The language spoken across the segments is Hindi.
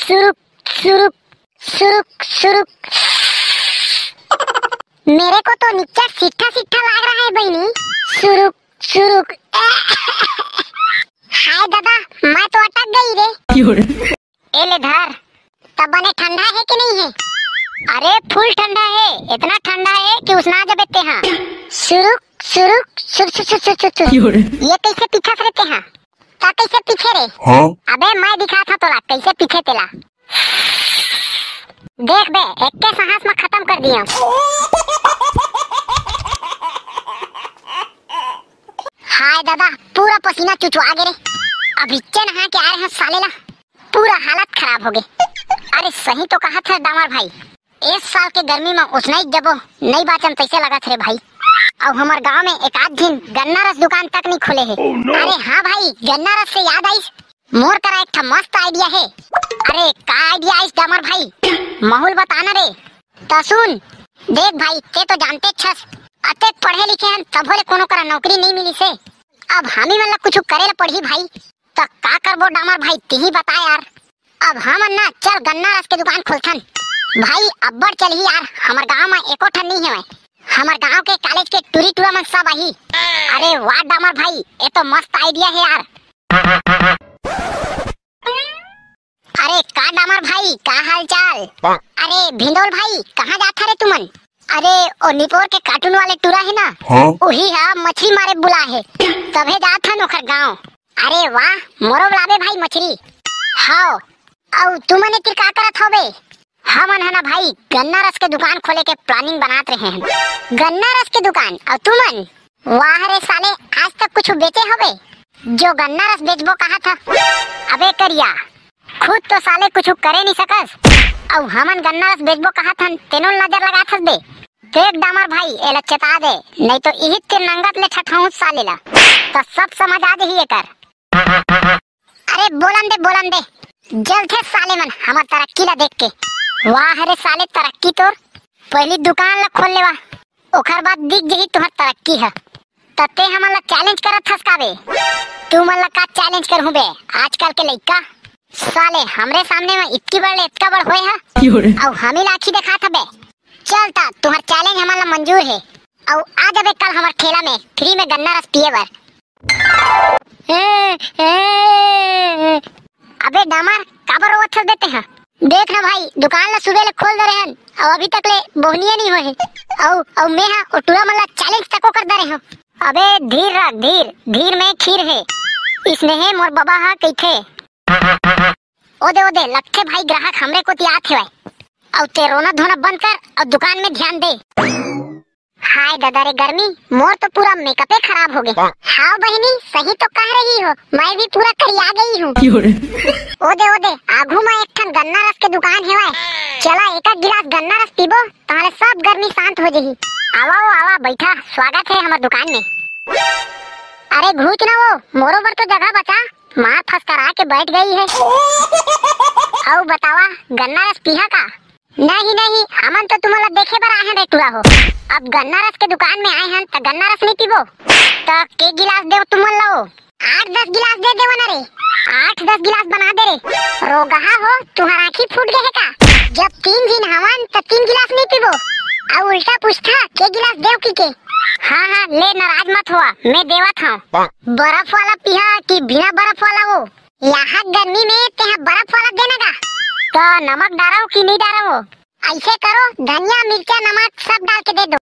सुरुक सुरुक सुरुक सुरुक। मेरे को तो नीचे सीठा सीठा लग रहा है बहनी। सुरुक सुरुक। हाय दादा, मैं तो अटक गई रे। ए ले धर। तब बने ठंडा है कि नहीं है? अरे फुल ठंडा है, इतना ठंडा है कि उसना जब देते हैं। सुरुक सुरुक सुर सुर सुर सुर सुर। ये कैसे पीछे रहते हैं? ता कैसे पीछे रे? हाँ? अबे मैं दिखा था तोला कैसे पीछे तेला। देख बे, एक के सांस में खत्म कर दिया। हाय दादा, पूरा पसीना चुचवा गए रे। अब इच्चे नहा के आ रहे हैं सालेला, पूरा हालत खराब हो गई। अरे सही तो कहा था डामर भाई, इस साल के गर्मी में उसने जब नहीं बाचन तैसे लगा थे भाई। अब हमारे गांव में एक आध दिन गन्ना रस दुकान तक नहीं खुले है। अरे हाँ भाई, गन्ना रस से याद आई, मोर करा एक मस्त आइडिया है। अरे का आइडिया आई डामर भाई? माहौल बताना रे। तो सुन देख भाई, ते तो जानते छस अते पढ़े लिखे हैं तब होले कोनो करा नौकरी नहीं मिली से। अब हमी मतलब कुछ करे पड़ी भाई, तो का करबो डामर भाई तीही बता यार। अब हम ना चल गन्ना रस के दुकान खोलथन भाई। अब्बड़ चल ही यार, हमार गांव में एको ठन नहीं है। हमार गांव के कॉलेज के टूरी टूरा मन सब आई। अरे वाह डामर भाई, ये तो मस्त आइडिया है यार। अरे का डामर भाई, का हाल चाल? अरे भिंडोल भाई, कहाँ जाता रे तुमन? अरे ओ निपोर के कार्टून वाले टूरा है ना, वही है मछली मारे बुला है, तबे जात हन ओखर गांव। अरे वाह, मोरो लावे भाई मछली। हाओ औ तुमने तिर का करत होबे? हमन है ना भाई गन्ना रस के दुकान खोले के प्लानिंग बनाते रहे हैं। गन्ना रस के दुकान और तुमन? वाह रे साले, आज तक कुछ बेचे होबे जो गन्ना रस बेचबो कहा था? अबे करिया, खुद तो साले कुछ करे नहीं सकस, और हमन गन्ना रस बेचबो कहा था तेनो नजर लगा थस बे। देख डामर भाई, एला चेता दे, नहीं तो इहित के नंगत ले ठठाऊं सालेला, तो सब समझ आ जाही एकर। अरे बोलन दे जल्द थे साले मन हमार तरक्की ला देख के। वाह रे साले, तरक्की तोर पहली दुकान ला खोल लेवा, ओखर बाद दिख जही तुहर तरक्की है। तते हमन ला चैलेंज करत हस काबे? तू मन ला का चैलेंज करहु बे? आजकल के लइका साले हमरे सामने में इतनी बड़ होए है और हमी लाठी दिखा था बे। चलता तुहर चैलेंज हमन ला मंजूर है, और आ जाबे कल हमार ठेला में फ्री में गन्ना रस पिए बर। अबे डामर, काबर रोवत हस देते हैं? देख ना भाई, दुकान ला सुबह ले खोल दे रहे हैं और अभी तक ले बोहनिया नहीं हुए हैं, और मैं हां और टूरा मला चैलेंज तको कर दे रहे हो। अबे धीर रख, धीर में खीर है, इसने है मोर बाबा हा कइथे। ओदे लगथे भाई ग्राहक हमरे को तियात है, और ते रोना धोना बंद कर और दुकान में ध्यान दे। हाय दादा रे गर्मी, मोर तो पूरा मेकअप खराब हो गए। हाँ बहनी, सही तो कह रही हो, मैं भी पूरा करिया गई हूँ। ओदे आगू में एक ठन गन्ना रस के दुकान है वाय। चला एक गिलास गन्ना रस पीबो, ताले सब गर्मी शांत हो जाही। आवा बैठा, स्वागत है हमार दुकान में। अरे घूच ना वो, मोरो बर तो जगह बचा, मार फंस करा के बैठ गई है। आओ बतावा, गन्ना रस पिया का? नहीं, हमन तो तुम्हारा देखे बर आए हैं रे टूरा हो। अब गन्ना रस के दुकान में आए हैं तो गन्ना रस नहीं पीबो, तो के गिलास दे तुमन लो? 8-10 गिलास दे देवो ना रे, 8-10 गिलास बना दे रे। रोगहा हो, तुम्हारा आँखी फूट गए है का? जब 3 दिन हवन तो 3 गिलास नहीं पीबो, और उल्टा पूछता के गिलास देव की के? हाँ ले, नाराज मत हुआ, मैं देवत हूँ। बर्फ वाला पिया कि बिना बर्फ वाला? वो यहाँ गर्मी में तेहा बर्फ वाला देना का? तो नमक डालो कि नहीं डालो? ऐसे करो, धनिया मिर्चा नमक सब डाल के दे दो।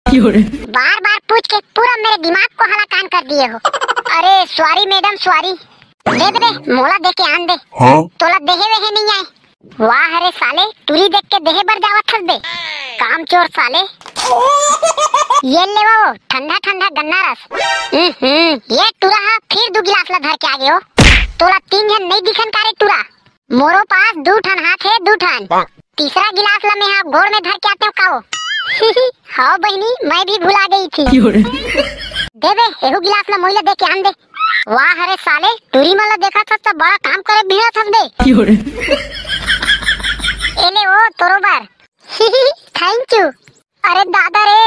बार पूछ के पूरा मेरे दिमाग को हलाकान कर दिए हो। अरे सॉरी मैडम, सॉरी। दे मोला दे के आन दे। तोला देहे वेहे नहीं आए। वाह रे साले, तुरी देख के देहे बर जावत हस बे, काम चोर साले। ये ले वो ठंडा गन्ना रस। ये टूरा हा फिर 2 गिलास ला धर के आ गए हो। तोला 3 जन नहीं दिखन का रे टूरा? मोरो पास 2 ठन हाथ है, 2 ठन। तीसरा गिलास ला मैं आप घोड़ में धर के आते हो काओ? हाँ बहनी, मैं भी भुला गई थी। दे बे, एहू गिलास ला मोइला दे के आन दे। वाह रे साले, टूरी मला देखा था तो बड़ा काम करे भिड़ा थस बे। एले वो तोरोबर। Thank you. अरे दादा रे,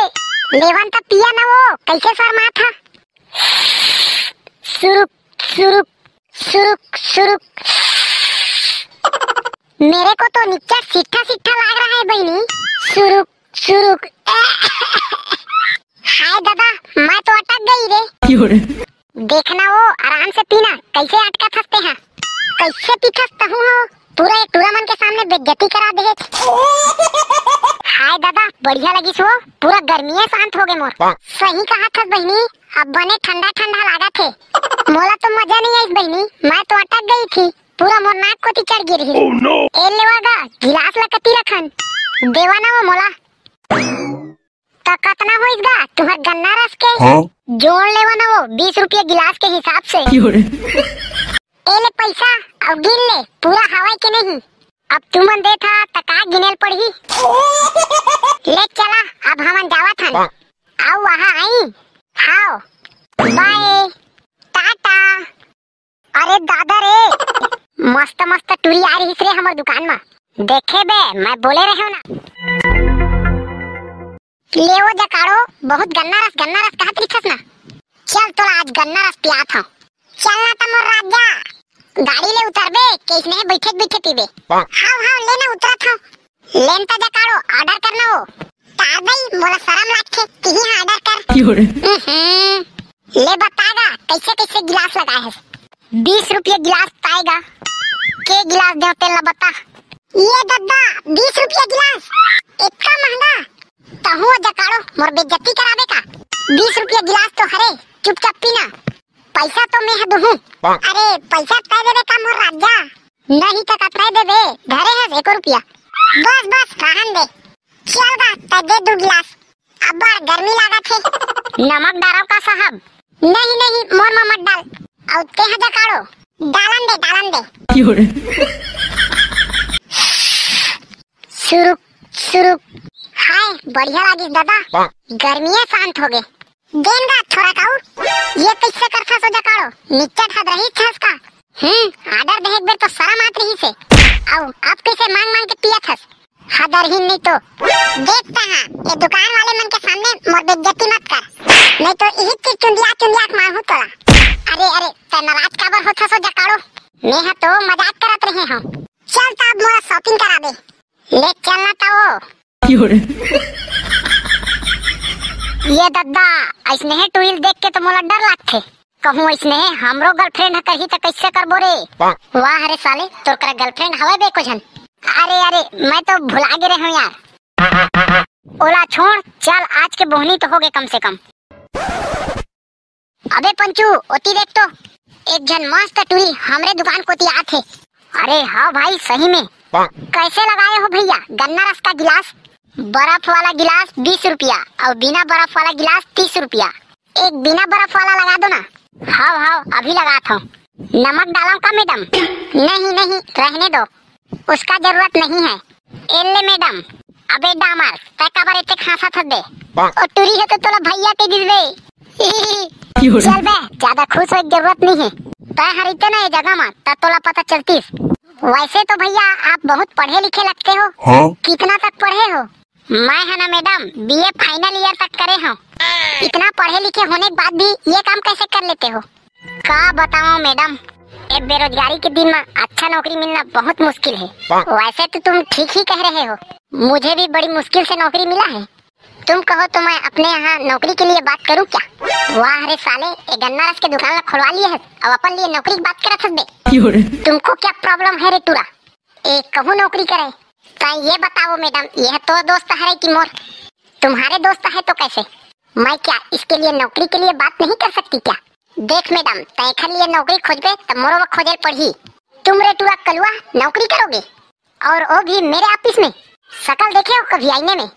लेवन ता पिया ना वो, कैसे शर्मा था? सुरुक सुरुक सुरुक सुरुक। मेरे को तो नीचे सीठा सीठा लग रहा है बहनी। सुरुक सुरुक। हाय दादा, मैं तो अटक गई रे। देखना वो आराम से पीना, कैसे अटका थसते हैं, कैसे पीखसता हूँ हो, पूरा एक टूरामन के सामने बेइज्जती करा दे। हाय दादा, बढ़िया लगी सो, पूरा गर्मी शांत हो गए मोर। सही कहा था बहनी, अब बने ठंडा ठंडा लगा थे। मोला तो मजा नहीं आई बहनी, मैं तो अटक गई थी, पूरा मोर नाक को चढ़ गिरी। ए लेवागा गिलास लकती रखन देवाना वो मोला तो कतना होइसगा तुम्हार गन्ना रस के। जोड़ लेवाना वो 20 रुपये गिलास के हिसाब से। ए ले पैसा अब गिन ले, पूरा हवाई के नहीं। अब तुमन दे था तका गिनेल पड़ी। ले चला अब हमन जावा थन। आओ वहाँ आई। हाओ बाय टाटा। अरे दादा रे, मस्त मस्त टूरी आ रही रे हमार दुकान में। देखे बे मैं बोले रहे हो ना। ले वो जकाड़ो, बहुत गन्ना रस कहत लिखस ना। चल तो आज गन्ना रस पियात हूँ। चलना तो मोर राजा, गाड़ी ले उतर बे, किसने बैठे बैठे पीबे। हां लेना उतरा था। लेन तो जकाड़ो ऑर्डर करना हो। तार भाई मोला शर्म लागथे कि ही ऑर्डर कर। ले बतागा कैसे कैसे गिलास लगाए है। 20 रुपये गिलास पाएगा। के गिलास दे तेला बता। ये दादा 20 रुपये गिलास, इतना महंगा। तहु जकाड़ो मोर बेइज्जती कराबे का। 20 रुपये गिलास तो हरे, चुपचाप पीना। पैसा तो मैं दूँ। अरे पैसा तय देवे का मोर राजा, नहीं तो कतराई देवे। घरे है 1 रुपया। बस बस रहन दे। चल गा तय दे 2 गिलास। अब गर्मी लागत है। नमक डालो का साहब। नहीं मोर में मत डाल। और ते है जकाड़ो डालन दे। सुरुक सुरुक। हाय बढ़िया लगी दादा, गर्मियाँ शांत हो गए। देंगा थोड़ा काऊ। ये कैसे करता सो जकाड़ो, नीचे ठद रही छस का। आर्डर देख बेर तो शर्म आत रही से। आओ आप कैसे मांग मांग के पिया थस, हदर ही नहीं तो। देखता हां ये दुकान वाले मन के सामने मोर बेइज्जती मत कर, नहीं तो यही चीज चुंदिया मांगू तोला। अरे ते नाराज काबर होथा सो जकाड़ो, मैं तो मजाक करत रहे हूं। चल तब मोरा शॉपिंग करा दे। ले चलना तो। ये दादा ऐसने है टूल देख के तो मोला डर लागथे। कहूँ ऐसने है हमरो गर्लफ्रेंड करही तो कैसे करबो रे। वाह रे साले, तोर कर गर्लफ्रेंड हवे बे को जन। अरे मैं तो भुला गे रहे हूँ यार। ओला छोड़, चल आज के बोहनी तो हो गए कम से कम। अबे पंचू ओती देख तो, एक जन मस्त टूरी हमरे दुकान को ती आथे। अरे हाँ भाई सही में। कैसे लगाए हो भैया गन्ना रस का गिलास? बर्फ वाला गिलास 20 रुपया और बिना बर्फ वाला गिलास 30 रुपया। एक बिना बर्फ वाला लगा दो ना। हाँ अभी लगाता हूँ। नमक डालो का मैडम? नहीं रहने दो, उसका जरूरत नहीं है। एले मैडम। अबे डामर तय काबर इतने खासा थक दे। और टूरी है तो तोला भैया के दिस दे। चल बे ज्यादा खुश हो जरूरत नहीं है। तय हरिते ना ये जगह में तब तोला पता चलतीस। वैसे तो भैया आप बहुत पढ़े लिखे लगते हो। हाँ? कितना तक पढ़े हो? मैं है ना मैडम BA फाइनल ईयर तक करे हूँ। इतना पढ़े लिखे होने के बाद भी ये काम कैसे कर लेते हो? क्या बताऊँ मैडम, एक बेरोजगारी के दिन में अच्छा नौकरी मिलना बहुत मुश्किल है। वैसे तो तुम ठीक ही कह रहे हो, मुझे भी बड़ी मुश्किल से नौकरी मिला है। तुम कहो तो मैं अपने यहाँ नौकरी के लिए बात करूँ क्या? वाह रे साले, एक गन्ना रस के दुकान खुलवा लिए है और अपन लिए नौकरी की बात करत हस। तुमको क्या प्रॉब्लम है रे टूरा? एक कहूँ नौकरी करे तो ये बताओ मैडम, यह तो दोस्त है कि मोर? तुम्हारे दोस्त है तो कैसे? मैं क्या इसके लिए नौकरी के लिए बात नहीं कर सकती क्या? देख मैडम तैखर लिए नौकरी खोजबे तो मोरो खोजल पड़ी। तुम रे टूरा कलुआ नौकरी करोगे और वो भी मेरे ऑफिस में? शकल देखे हो कभी आईने में?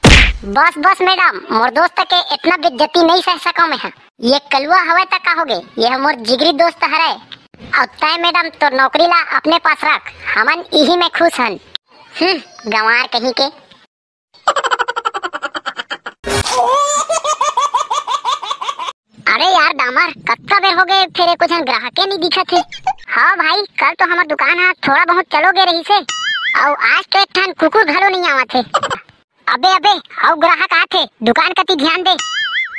बस मैडम, मोर दोस्त के इतना बेइज्जती नहीं सह सका मैं। ये कलुआ हवा तक कहोगे, यह मोर जिगरी दोस्त है। और तय मैडम तो नौकरी ला अपने पास रख, हमन यही में खुश हन। गंवार कहीं के। अरे यार डामर कत्ता बेर हो गए, फिर कुछ ग्राहके नहीं दिखत है। हाँ भाई कल तो हमार दुकान है थोड़ा बहुत चलोगे रही से, और आज तो एक ठन कुकुर घरो नहीं आवत है। अबे आओ ग्राहक आथे, दुकान कती ध्यान दे।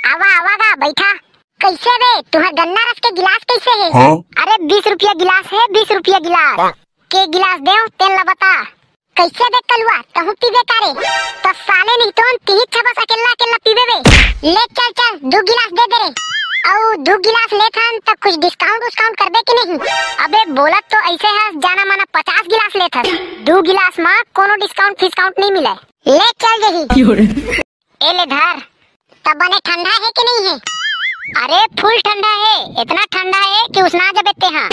आवागा बैठा। कैसे बे तुम्हारा गन्ना रस के गिलास कैसे है? हाँ? अरे 20 रुपया गिलास है, 20 रुपया गिलास। के गिलास दे तेल ला बता। कैसे बे कलुआ तहु पीबे कारे? तो साले नहीं तो तीही छबस अकेला अकेला पीबे बे। ले चल चल 2 गिलास दे दे रे। औ 2 गिलास ले थन तो कुछ डिस्काउंट करबे कि नहीं? अबे बोलत तो ऐसे है जाना माना 50 गिलास ले थन। 2 गिलास में कोनो डिस्काउंट नहीं मिले। ले चल जही। ए ले धर। तब बने ठंडा है कि नहीं है? अरे फुल ठंडा है, इतना ठंडा है कि उसना जबते हैं।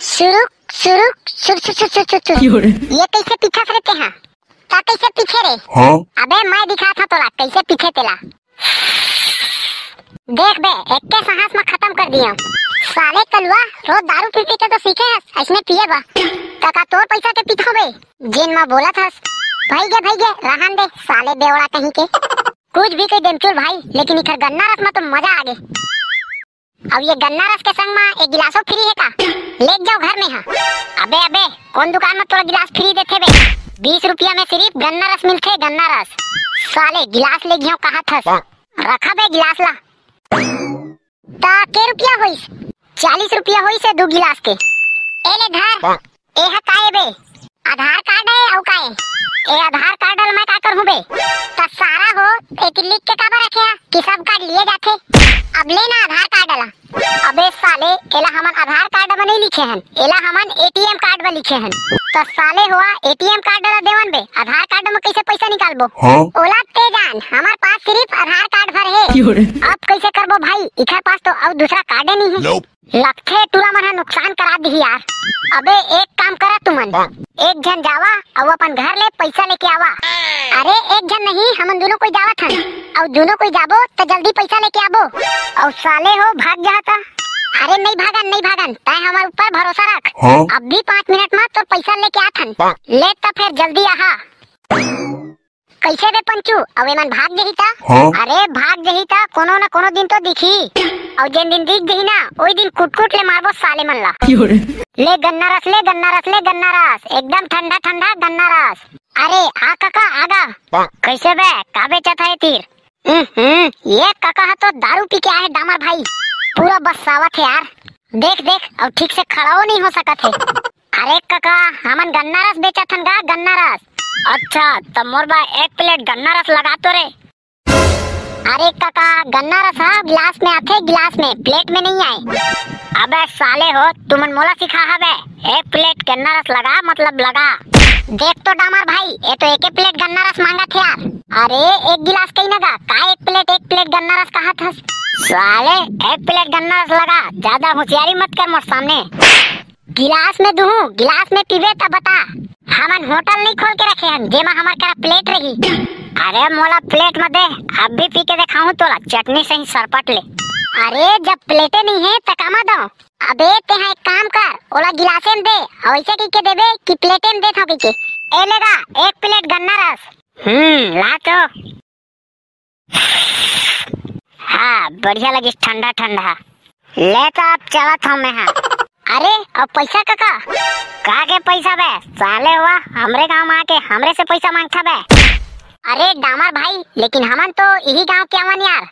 शुरू शुरू सुर सुर सुर सुर सुर। ये कैसे पीछे से रहते हैं? क्या कैसे पीछे रे? हाँ? अबे मैं दिखा था तोला कैसे पीछे तेला। देख बे एक के सांस में खत्म कर दिया। साले कलुआ रोज दारू पी पी के तो सीखे है, इसमें पिए बा। काका तोर पैसा के पीछो बे। जिन में बोला था भाई गे रहन दे साले बेवड़ा कहीं के। कुछ भी कह देमचुल भाई, लेकिन इधर गन्ना रस में तो मजा आ गए। अब ये गन्ना रस के संग में एक गिलासो फ्री है का? ले जाओ घर में। हाँ अबे कौन दुकान में तोरा गिलास फ्री देते बे? 20 रुपया में सिर्फ गन्ना रस मिलते। गन्ना रस साले गिलास ले गयो कहा था रखा बे गिलास ला। ता के रुपया होइस? 40 रुपया होइस है 2 गिलास के। ए ले धर। ए हा काए बे? आधार कार्ड है औ काए? ए आधार कार्ड ल मैं का करहूं बे? ता सारा हो एक लिख के काबा रखे है कि सब कार्ड लिए जाते। अब लेना आधार कार्ड ला। अबे साले एला हमन आधार कार्ड में नहीं लिखे हैं, एला हमन एटीएम कार्ड में लिखे हैं। तो साले हुआ एटीएम कार्ड ला देवन बे, आधार कार्ड में कैसे पैसा निकालबो? हाँ? ओला ते जान हमार पास सिर्फ आधार कार्ड भर है। अब कैसे करबो भाई? इधर पास तो अब दूसरा कार्ड नहीं है। nope. लगथे टूला मन नुकसान करा दी यार। अबे एक काम करा तुमन, एक जन जावा और अपन घर ले पैसा लेके आवा। अरे एक जन नहीं हमन दोनों कोई जावत हन और दोनों कोई जाबो तो जल्दी पैसा लेके आबो। और साले हो भाग जाता। अरे नहीं भागन तय हमारे ऊपर भरोसा रख। हाँ? अब भी 5 मिनट में तो पैसा लेके आथन। ले तो फिर जल्दी आहा। कैसे बे पंचू अब मन भाग जही ता? हाँ? अरे भाग जही ता कोनो न कोनो दिन तो दिखी। और जिन दिन दिख गई ना वही दिन कुट ले मारबो साले मन ला। ले गन्ना रस एकदम ठंडा ठंडा गन्ना रस। अरे आ काका आगा। कैसे बे का बेचत है तीर? ये काका है तो दारू पी के आए डामर भाई, पूरा बस सावत है यार। देख अब ठीक से खड़ा हो नहीं हो सकत है। अरे काका हमन गन्ना रस बेचत हन गा गन्ना रस। अच्छा तब मोर बा 1 प्लेट गन्ना रस लगा तो रे। अरे काका गन्ना रस गिलास में आथे, गिलास में प्लेट में नहीं आए। अबे साले हो तुमन मोला सिखा हवे 1 प्लेट गन्ना रस लगा मतलब लगा। देख तो डामर भाई ये तो 1 प्लेट गन्ना रस मांगा थे यार। अरे 1 गिलास कहीं नगा का 1 प्लेट गन्ना रस कहा था? साले 1 प्लेट गन्ना रस लगा, ज्यादा होशियारी मत कर मोर सामने। गिलास में दूं गिलास में पीबे तब बता। हमन होटल नहीं खोल के रखे हैं जेमा हमार करा प्लेट रही। अरे मोला प्लेट में दे, अब भी पी के दिखाऊं तोला चटनी से ही सरपट ले। अरे जब प्लेटे नहीं है तो कामा दो। अबे ते एक काम कर ओला गिलासे में दे और ऐसे की के देबे कि प्लेटे में दे थोकी के। ए लेगा 1 प्लेट गन्ना रस। ला तो। हाँ बढ़िया लगी ठंडा ठंडा। ले तो अब चला था मैं। हाँ अरे अब पैसा का के पैसा बे? साले हुआ हमरे गांव में आके हमरे से पैसा मांगता बे। अरे डामर भाई लेकिन हमन तो यही गांव के आवन यार।